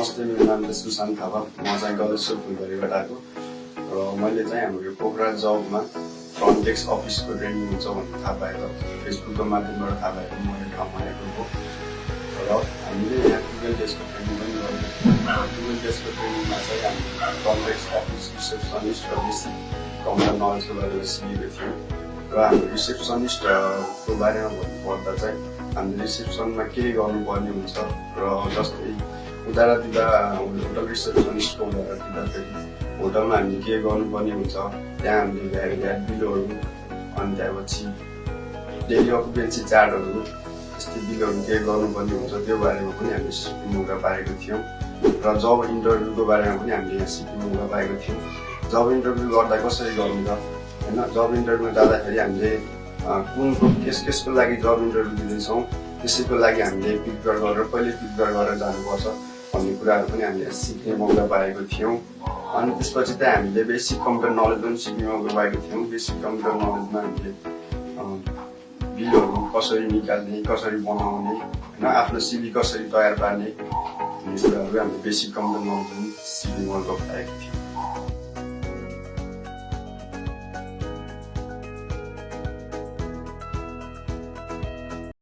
नमस्ते, मेरो नाम चाहिँ सुशान्त थापा। म चाहिँ गलेश्वर फुलबारीबाट आएको र मैले चाहिँ हाम्रो यो पोखरा जबमा फ्रन्ट डेस्क अफिसको ट्रेनिङ हुन्छ भन्ने थाहा पाएको, फेसबुकको माध्यमबाट थाहा पाएको मैले ठाउँमा आएको हो र हामीले यहाँ 12 डेजको ट्रेनिङ पनि गरेको थियौँ। 12 डेजको ट्रेनिङमा चाहिँ हामीले फ्रन्ट डेस्क अफिस रिसेप्सनिस्ट र बेसिक कम्प्युटर नलेजको बारेमा सिकेको थियौँ र हाम्रो रिसेप्सनिस्टको बारेमा भन्नुपर्दा चाहिँ हामीले रिसेप्सनमा के गर्नुपर्ने हुन्छ र जस्तै उदाहरण दिँदा होटल रिसेप्सनिस्टको उदाहरण दिँदाखेरि होटलमा हामीले के गर्नुपर्ने हुन्छ, त्यहाँ हामीले भ्याट बिलहरू अनि त्यसपछि डेली अकुपेन्सी चार्टहरू यस्तै बिलहरू के गर्नुपर्ने हुन्छ त्यो बारेमा पनि हामीले सिक्ने मौका पाएको थियौँ र जब इन्टरभ्यूको बारेमा पनि हामीले यहाँ सिक्ने मौका पाएको थियौँ। जब इन्टरभ्यू गर्दा कसरी गर्नु त होइन, जब इन्टरभ्यूमा जाँदाखेरि हामीले कुन केसको लागि जब इन्टरभ्यू दिँदैछौँ त्यसैको लागि हामीले प्रिपेयर गरेर कहिले प्रिपेयर गरेर जानुपर्छ भन्ने कुराहरू पनि हामीले सिक्ने मौका पाएको थियौँ। अनि त्यसपछि चाहिँ हामीले बेसिक कम्प्युटर नलेज पनि सिक्ने मौका पाएको थियौँ। बेसिक कम्प्युटर नलेजमा हामीले बिलहरू कसरी निकाल्ने, कसरी बनाउने होइन, आफ्नो सिभी कसरी तयार पार्ने भन्ने कुराहरू हामीले बेसिक कम्प्युटर नलेज पनि सिक्ने मौका पाएको थियौँ।